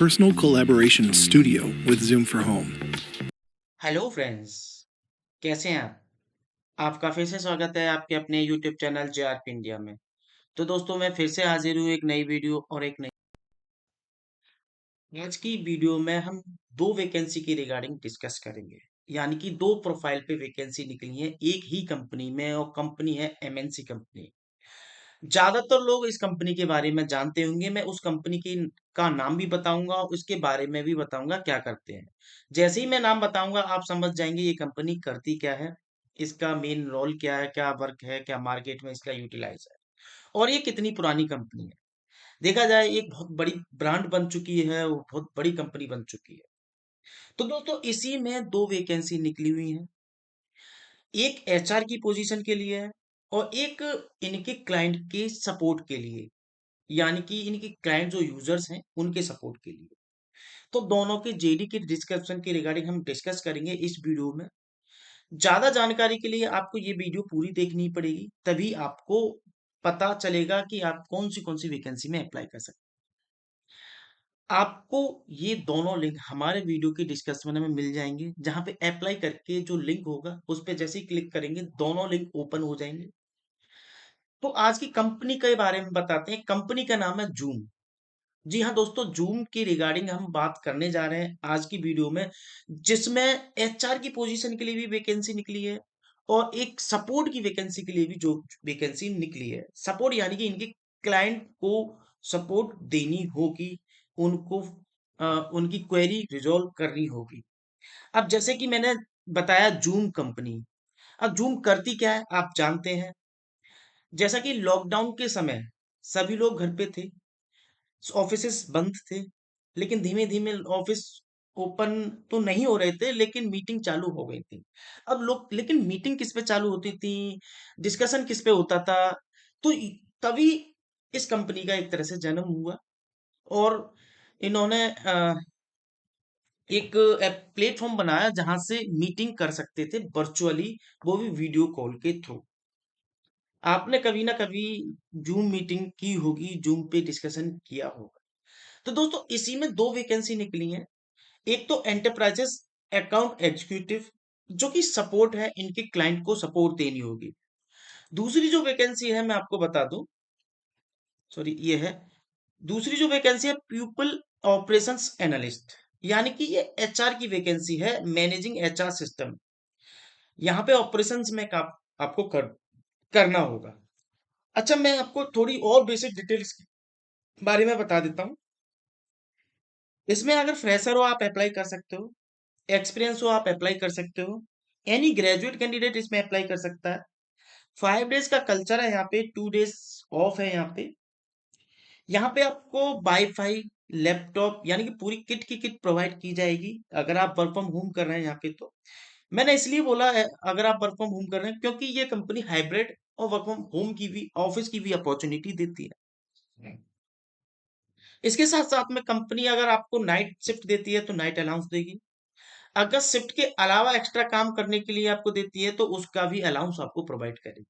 Personal collaboration studio with Zoom for Home. Hello friends, कैसे हैं आप? आपका फिर से स्वागत है आपके अपने यूट्यूब चैनल जेआरपी इंडिया में। तो दोस्तों मैं फिर से हाजिर हूँ एक नई वीडियो और एक नई आज की वीडियो में हम दो वैकेंसी की रिगार्डिंग डिस्कस करेंगे। यानी कि दो प्रोफाइल पे वैकेंसी निकली है एक ही कंपनी में और कंपनी है एमएनसी कंपनी। ज्यादातर लोग इस कंपनी के बारे में जानते होंगे। मैं उस कंपनी की का नाम भी बताऊंगा और उसके बारे में भी बताऊंगा क्या करते हैं। जैसे ही मैं नाम बताऊंगा आप समझ जाएंगे ये कंपनी करती क्या है, इसका मेन रोल क्या है, क्या वर्क है, क्या मार्केट में इसका यूटिलाइज है और ये कितनी पुरानी कंपनी है। देखा जाए एक बहुत बड़ी ब्रांड बन चुकी है, वो बहुत बड़ी कंपनी बन चुकी है। तो दोस्तों इसी में दो वैकेंसी निकली हुई है। एक एचआर की पोजीशन के लिए है और एक इनके क्लाइंट के सपोर्ट के लिए, यानी कि इनके क्लाइंट जो यूजर्स हैं उनके सपोर्ट के लिए। तो दोनों के जेडी के डिस्क्रिप्शन के रिगार्डिंग हम डिस्कस करेंगे इस वीडियो में। ज्यादा जानकारी के लिए आपको ये वीडियो पूरी देखनी पड़ेगी, तभी आपको पता चलेगा कि आप कौन सी वैकेंसी में अप्लाई कर सकते हैं। आपको ये दोनों लिंक हमारे वीडियो के डिस्क्रिप्शन में मिल जाएंगे, जहां पे अप्लाई करके जो लिंक होगा उस पर जैसे ही क्लिक करेंगे दोनों लिंक ओपन हो जाएंगे। तो आज की कंपनी के बारे में बताते हैं। कंपनी का नाम है जूम। जी हाँ दोस्तों, जूम की रिगार्डिंग हम बात करने जा रहे हैं आज की वीडियो में, जिसमें एचआर की पोजीशन के लिए भी वैकेंसी निकली है और एक सपोर्ट की वैकेंसी के लिए भी जो वैकेंसी निकली है। सपोर्ट यानी कि इनके क्लाइंट को सपोर्ट देनी होगी, उनको उनकी क्वेरी रिजॉल्व करनी होगी। अब जैसे कि मैंने बताया जूम कंपनी, अब जूम करती क्या है आप जानते हैं। जैसा कि लॉकडाउन के समय सभी लोग घर पे थे, ऑफिसेस बंद थे, लेकिन धीमे धीमे ऑफिस ओपन तो नहीं हो रहे थे लेकिन मीटिंग चालू हो गई थी। अब लोग, लेकिन मीटिंग किस पे चालू होती थी, डिस्कशन किस पे होता था। तो तभी इस कंपनी का एक तरह से जन्म हुआ और इन्होंने एक प्लेटफॉर्म बनाया जहां से मीटिंग कर सकते थे वर्चुअली, वो भी वीडियो कॉल के थ्रू। आपने कभी ना कभी जूम मीटिंग की होगी, जूम पे डिस्कशन किया होगा। तो दोस्तों इसी में दो वैकेंसी निकली हैं। एक तो एंटरप्राइजेस अकाउंट एग्जीक्यूटिव, जो कि सपोर्ट है, इनके क्लाइंट को सपोर्ट देनी होगी। दूसरी जो वैकेंसी है मैं आपको बता दूं, सॉरी ये है, दूसरी जो वैकेंसी है पीपल ऑपरेशंस एनालिस्ट, यानी कि ये एचआर की वैकेंसी है, मैनेजिंग एचआर सिस्टम। यहाँ पे ऑपरेशंस में आपको करना होगा। अच्छा, मैं आपको थोड़ी और बेसिक डिटेल्स के बारे में बता देता हूँ। इसमें अगर फ्रेशर हो आप अप्लाई कर सकते हो, एक्सपीरियंस हो आप अप्लाई कर सकते हो, एनी ग्रेजुएट कैंडिडेट इसमें अप्लाई कर सकता है। 5 डेज का कल्चर है यहाँ पे, 2 डेज ऑफ है यहाँ पे। यहाँ पे आपको वाईफाई, लैपटॉप यानी कि पूरी किट की किट प्रोवाइड की जाएगी अगर आप वर्क फ्रॉम होम कर रहे हैं यहाँ पे। तो मैंने इसलिए बोला है अगर आप वर्क फ्रॉम होम कर रहे हैं क्योंकि ये कंपनी हाइब्रिड और वर्क फ्रॉम होम की भी, ऑफिस की भी अपॉर्चुनिटी देती है। इसके साथ साथ में कंपनी अगर आपको नाइट शिफ्ट देती है तो नाइट अलाउंस देगी। अगर शिफ्ट के अलावा एक्स्ट्रा काम करने के लिए आपको देती है तो उसका भी अलाउंस आपको प्रोवाइड करेगी।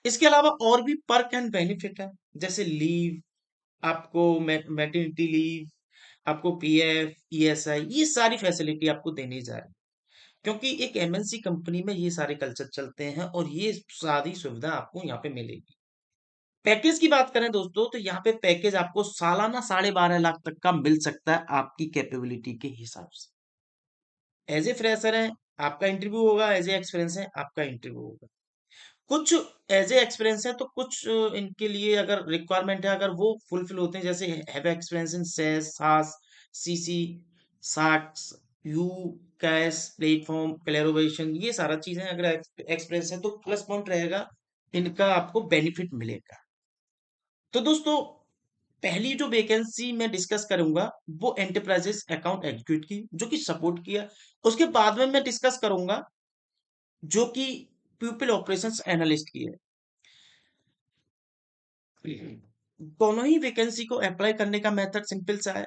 इसके अलावा और भी पर्क एंड बेनिफिट है, जैसे लीव, आपको मैटरनिटी लीव, आपको पीएफ, ईएसआई, ये सारी फैसिलिटी आपको देनी जा रही है क्योंकि एक एमएनसी कंपनी में ये सारे कल्चर चलते हैं और ये सारी सुविधा आपको यहाँ पे मिलेगी। पैकेज की बात करें दोस्तों तो यहाँ पे पैकेज आपको सालाना 12.5 लाख तक का मिल सकता है आपकी कैपेबिलिटी के हिसाब से। एज ए फ्रेशर है आपका इंटरव्यू होगा, एज ए एक्सपीरियंस है आपका इंटरव्यू होगा। कुछ एज ए एक्सपीरियंस है तो कुछ इनके लिए अगर रिक्वायरमेंट है, अगर वो फुलफिल होते हैं, जैसे हैव एक्सपीरियंस इन सेस, सास, CC, socks, you, cash platform, collaboration, ये सारा चीजें अगर एक्सपीरियंस है तो प्लस पॉइंट रहेगा, इनका आपको बेनिफिट मिलेगा। तो दोस्तों पहली जो वैकेंसी मैं डिस्कस करूंगा वो एंटरप्राइजेस अकाउंट एग्जीक्यूटिव की, जो कि सपोर्ट किया। उसके बाद में मैं डिस्कस करूंगा जो कि पीपल ऑपरेशंस एनालिस्ट की है। दोनों ही वैकेंसी को अप्लाई करने का मेथड सिंपल सा है।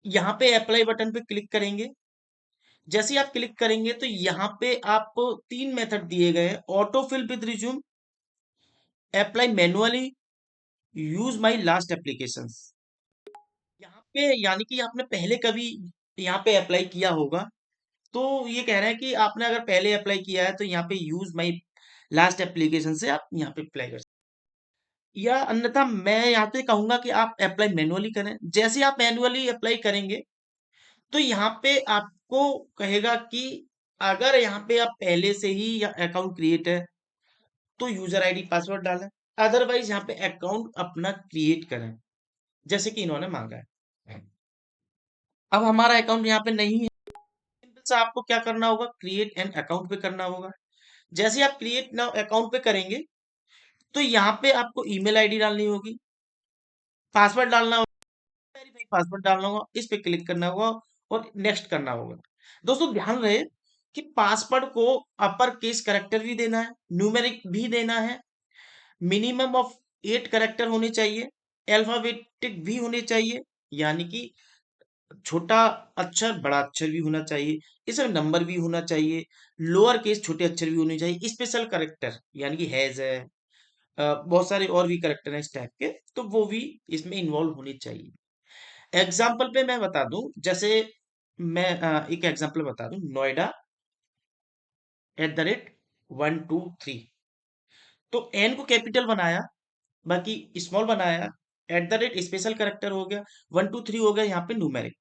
यहाँ पे अप्लाई बटन पे क्लिक करेंगे। जैसे ही आप क्लिक करेंगे तो यहाँ पे आपको 3 मेथड दिए गए हैं, auto fill with resume, apply manually, use my last application. पे यानी कि आपने पहले कभी यहाँ पे अप्लाई किया होगा, तो ये कह रहे हैं कि आपने अगर पहले अप्लाई किया है तो यहाँ पे यूज माई लास्ट एप्लीकेशन से आप यहाँ पे अप्लाई कर सकते हैं। या अन्यथा मैं यहाँ पे कहूंगा कि आप अप्लाई मैनुअली करें। जैसे आप मैनुअली अप्लाई करेंगे तो यहाँ पे आपको कहेगा कि अगर यहाँ पे आप पहले से ही या अकाउंट क्रिएट है तो यूजर आईडी पासवर्ड डालें, अदरवाइज यहाँ पे अकाउंट अपना क्रिएट करें जैसे कि इन्होंने मांगा है। अब हमारा अकाउंट यहाँ पे नहीं है, सिंपल सा आपको क्या करना होगा, क्रिएट एन अकाउंट पे करना होगा। जैसे आप क्रिएट नाउ अकाउंट पे करेंगे तो यहाँ पे आपको ईमेल आईडी डालनी होगी, पासवर्ड डालना होगा, वेरीफाई पासवर्ड डालना होगा, इस पे क्लिक करना होगा और नेक्स्ट करना होगा। दोस्तों ध्यान रहे कि पासवर्ड को अपर केस कैरेक्टर भी देना है, न्यूमेरिक भी देना है, मिनिमम ऑफ 8 कैरेक्टर होने चाहिए, अल्फाबेटिक भी होने चाहिए, यानी कि छोटा अक्षर बड़ा अक्षर भी होना चाहिए, इसमें नंबर भी होना चाहिए, लोअर केस छोटे अक्षर भी होने चाहिए, स्पेशल कैरेक्टर यानी कि हैज है, बहुत सारे और भी कैरेक्टर हैं इस टाइप के, तो वो भी इसमें इन्वॉल्व होने चाहिए। एग्जाम्पल पे मैं बता दूं, जैसे मैं एक एग्जाम्पल बता दूं, नोएडा @123, तो एन को कैपिटल बनाया, बाकी स्मॉल बनाया, स्पेशल कैरेक्टर हो गया, 123 हो गया यहाँ पे न्यूमेरिक।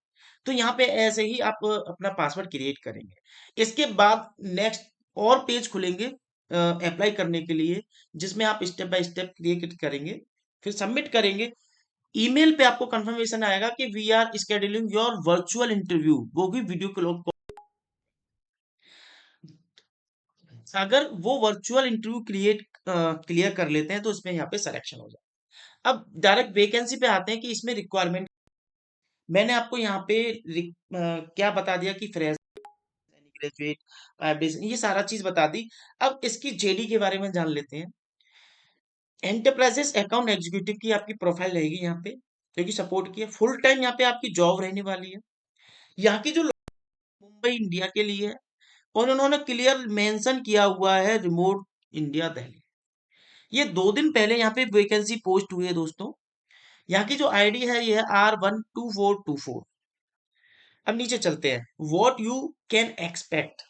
तो यहाँ पे ऐसे ही आप अपना पासवर्ड क्रिएट करेंगे। इसके बाद नेक्स्ट और पेज खुलेंगे अप्लाई करने के लिए, जिसमें आप स्टेप बाय स्टेप क्रिएट करेंगे, फिर सबमिट करेंगे। ईमेल पे आपको कंफर्मेशन आएगा कि we are scheduling your virtual interview, वो भी वीडियो कॉल। अगर वो वर्चुअल इंटरव्यू क्लियर कर लेते हैं तो इसमें यहाँ पे सिलेक्शन हो जाए। अब डायरेक्ट वैकेंसी पे आते हैं कि इसमें रिक्वायरमेंट मैंने आपको यहाँ पे क्या बता दिया कि फ्रेश, ग्रेजुएट, ये सारा चीज बता दी। अब इसकी जेडी के बारे में जान लेते हैं। एंटरप्राइजेस अकाउंट एग्जीक्यूटिव की आपकी प्रोफाइल रहेगी यहाँ पे, क्योंकि सपोर्ट किया फुल टाइम यहाँ पे आपकी जॉब रहने वाली है। यहाँ की जो मुंबई इंडिया के लिए है, और उन्होंने क्लियर मेंशन किया हुआ है रिमोट इंडिया दिल्ली। ये 2 दिन पहले यहाँ पे वैकेंसी पोस्ट हुई है दोस्तों। यहाँ की जो आईडी है ये है R12424। अब नीचे चलते हैं, what you can expect.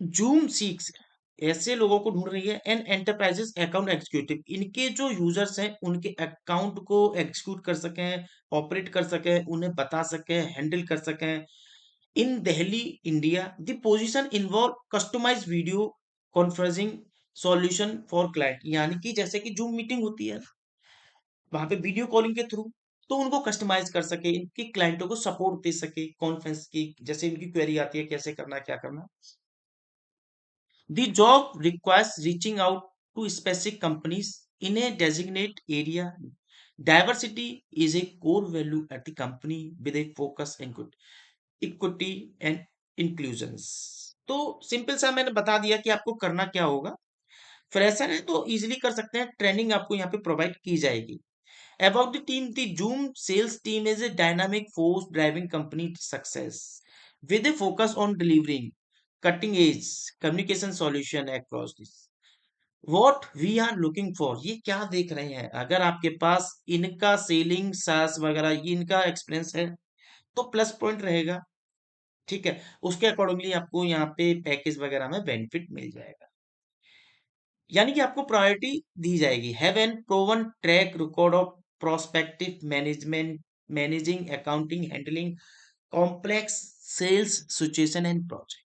Zoom seeks ऐसे लोगों को ढूंढ रही है, एन एंटरप्राइजेस अकाउंट एग्जीक्यूटिव, इनके जो यूजर्स हैं उनके अकाउंट को एग्जीक्यूट कर सकें, ऑपरेट कर सकें, उन्हें बता सकें, हैंडल कर सकें in Delhi India. The position involve customize video conferencing solution for client, यानी कि जैसे कि जूम मीटिंग होती है वहां पे वीडियो कॉलिंग के थ्रू, तो उनको कस्टमाइज कर सके, इनके क्लाइंटों को सपोर्ट दे सके कॉन्फ्रेंस की, जैसे इनकी क्वेरी आती है कैसे करना क्या करना। The job requires reaching out to specific companies in a designated area. Diversity is a core value at the company with a focus on equity and inclusions. तो सिंपल सा मैंने बता दिया कि आपको करना क्या होगा। फ्रेशर है तो इजीली कर सकते हैं, ट्रेनिंग आपको यहाँ पे प्रोवाइड की जाएगी। About the team, the Zoom sales team is a dynamic force driving company success with a focus on delivering cutting edge communication solution across this. What we are looking for, ये क्या देख रहे हैं, अगर आपके पास इनका सेलिंग सास वगैरह ये इनका एक्सपीरियंस है तो प्लस पॉइंट रहेगा। ठीक है, उसके अकॉर्डिंगली आपको यहाँ पे पैकेज वगैरह में बेनिफिट मिल जाएगा, यानी कि आपको प्रायोरिटी दी जाएगी। Have an proven track record of prospective management, managing accounting, handling complex sales situation and project,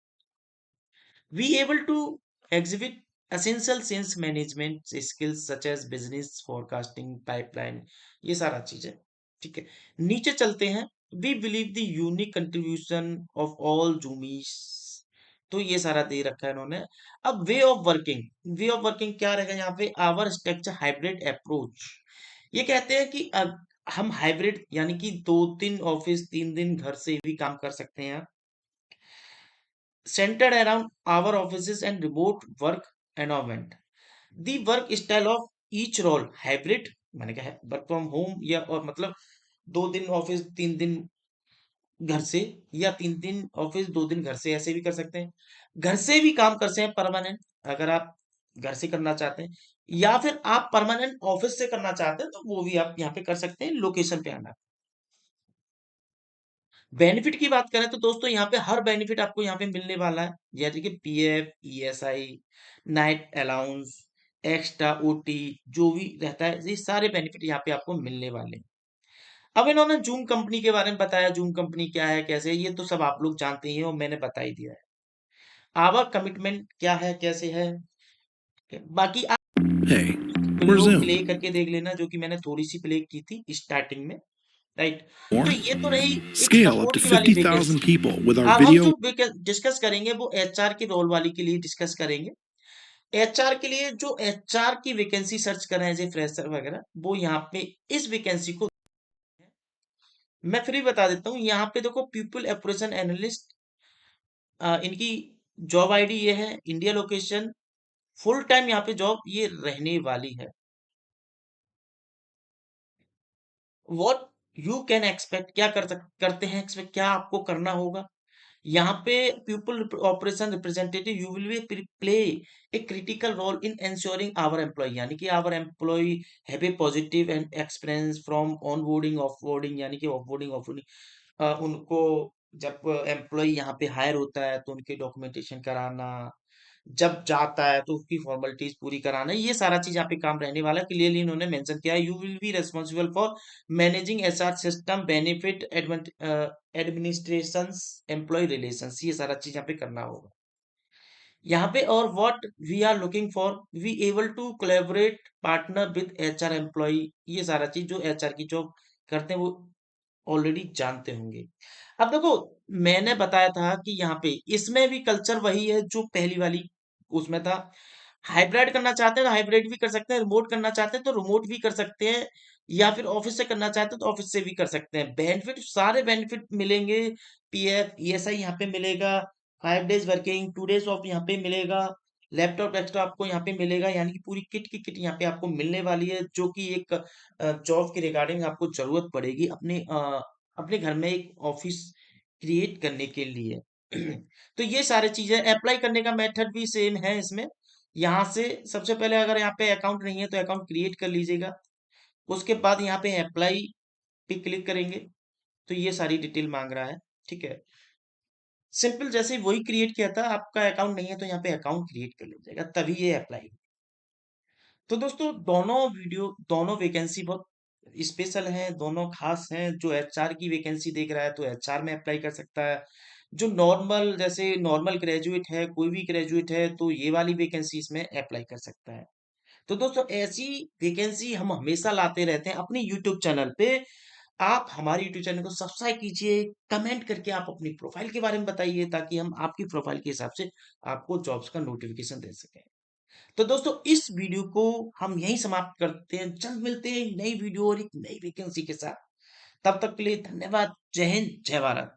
we able to exhibit essential sales management skills such as business forecasting pipeline, ये सारा चीजें। ठीक है, नीचे चलते हैं। We believe the unique contribution of all Zoomies, तो ये सारा दे रखा है इन्होंने। अब way of working, way of working क्या रहेगा यहाँ पे, आवर स्ट्रक्चर हाइब्रिड अप्रोच। ये कहते हैं कि हम हाइब्रिड यानी कि 2 दिन ऑफिस 3 दिन घर से भी काम कर सकते हैं। centered around our offices and remote work environment. The work style of each role hybrid, मैंने कहा वर्क फ्रॉम होम या और मतलब 2 दिन ऑफिस 3 दिन घर से, या 3 दिन ऑफिस 2 दिन घर से, ऐसे भी कर सकते हैं। घर से भी काम कर सकते हैं परमानेंट, अगर आप घर से करना चाहते हैं, या फिर आप परमानेंट ऑफिस से करना चाहते हैं तो वो भी आप यहाँ पे कर सकते हैं लोकेशन पे आना। बेनिफिट की बात करें तो दोस्तों यहाँ पे हर बेनिफिट आपको यहाँ पे मिलने वाला है, जैसे कि PF, ESI, night allowance, extra OT, जो भी रहता है ये सारे बेनिफिट यहाँ पे आपको मिलने वाले हैं। अब इन्होंने जूम कंपनी के बारे में बताया, जूम कंपनी क्या है कैसे है, ये तो सब आप लोग जानते ही हैं और मैंने बता ही दिया है। आवर कमिटमेंट क्या है कैसे है, बाकी आप Hey, we're video play Zoom. करके देख लेना, जो कि मैंने थोड़ी सी प्ले की थी स्टार्टिंग में, राइट। More? तो ये तो रही एक Scale up सपोर्ट to की वाली 50,000 वैकेंसी। people with our अब हम video. जो डिस्कस करेंगे वो एचआर के रोल वाली के लिए डिस्कस करेंगे। एचआर के लिए जो एचआर की वैकेंसी सर्च कर रहे हैं जैसे फ्रेशर वगैरह, वो यहाँ पे इस वैकेंसी को मैं फिर भी बता देता हूँ। यहाँ पे देखो पीपल एप्रोचन एनालिस्ट, इनकी जॉब आईडी ये है, इंडिया लोकेशन, फुल टाइम यहाँ पे जॉब ये रहने वाली है। व्हाट यू कैन एक्सपेक्ट, क्या करते हैं एक्सपेक्ट, क्या आपको करना होगा यहाँ पे। People operation representative, you will be play a critical role in ensuring our employ, यानी कि our employ have a positive and experience from onboarding offboarding, यानी कि ऑफबोर्डिंग ऑफबोर्डिंग, उनको जब एम्प्लॉय यहाँ पे हायर होता है तो उनके डॉक्यूमेंटेशन कराना, जब जाता है तो उसकी फॉर्मेलिटीज पूरी कराना, ये सारा चीज यहाँ पे काम रहने वाला है। क्लियरली इन्होंने मेंशन किया है, you will be responsible for managing HR system, benefit administrations, employ relations, ये सारा चीज यहाँ पे करना होगा यहाँ पे। और what we are looking for, we able to collaborate partner with HR employ, ये सारा चीज जो एचआर की जॉब करते हैं वो ऑलरेडी जानते होंगे। अब देखो, मैंने बताया था कि यहाँ पे इसमें भी कल्चर वही है जो पहली वाली उसमें था। हाइब्रिड करना चाहते हैं तो हाइब्रिड भी कर सकते हैं, रिमोट करना चाहते हैं तो रिमोट भी कर सकते हैं, या फिर ऑफिस से करना चाहते हैं तो ऑफिस से भी कर सकते हैं। बेनिफिट, सारे बेनिफिट मिलेंगे। पीएफ, ईएसआई यहाँ पे मिलेगा, 5 डेज वर्किंग, 2 डेज ऑफ यहाँ पे मिलेगा, लैपटॉप एक्स्ट्रा आपको यहाँ पे मिलेगा, यानी कि पूरी किट की किट यहाँ पे आपको मिलने वाली है, जो कि एक जॉब के रिगार्डिंग आपको जरूरत पड़ेगी अपने अपने घर में एक ऑफिस क्रिएट करने के लिए। तो ये सारी चीजें, अप्लाई करने का मेथड भी सेम है इसमें। यहाँ से सबसे पहले अगर यहाँ पे अकाउंट नहीं है तो अकाउंट क्रिएट कर लीजिएगा, उसके बाद यहाँ पे अप्लाई पे क्लिक करेंगे तो ये सारी डिटेल मांग रहा है, ठीक है। सिंपल जैसे वही क्रिएट किया था, आपका अकाउंट नहीं है तो यहाँ पे अकाउंट क्रिएट कर लीजिएगा, तभी ये अप्लाई। तो दोस्तों दोनों वैकेंसी बहुत स्पेशल हैं, दोनों खास हैं। जो एचआर की वैकेंसी देख रहा है तो एचआर में अप्लाई कर सकता है, जो नॉर्मल जैसे नॉर्मल ग्रेजुएट है, कोई भी ग्रेजुएट है तो ये वाली वैकेंसी इसमें अप्लाई कर सकता है। तो दोस्तों ऐसी वैकेंसी हम हमेशा लाते रहते हैं अपनी यूट्यूब चैनल पे। आप हमारे यूट्यूब चैनल को सब्सक्राइब कीजिए, कमेंट करके आप अपनी प्रोफाइल के बारे में बताइए, ताकि हम आपकी प्रोफाइल के हिसाब से आपको जॉब्स का नोटिफिकेशन दे सकें। तो दोस्तों इस वीडियो को हम यहीं समाप्त करते हैं, जल्द मिलते हैं एक नई वीडियो और एक नई वैकेंसी के साथ। तब तक के लिए धन्यवाद। जय हिंद, जय भारत।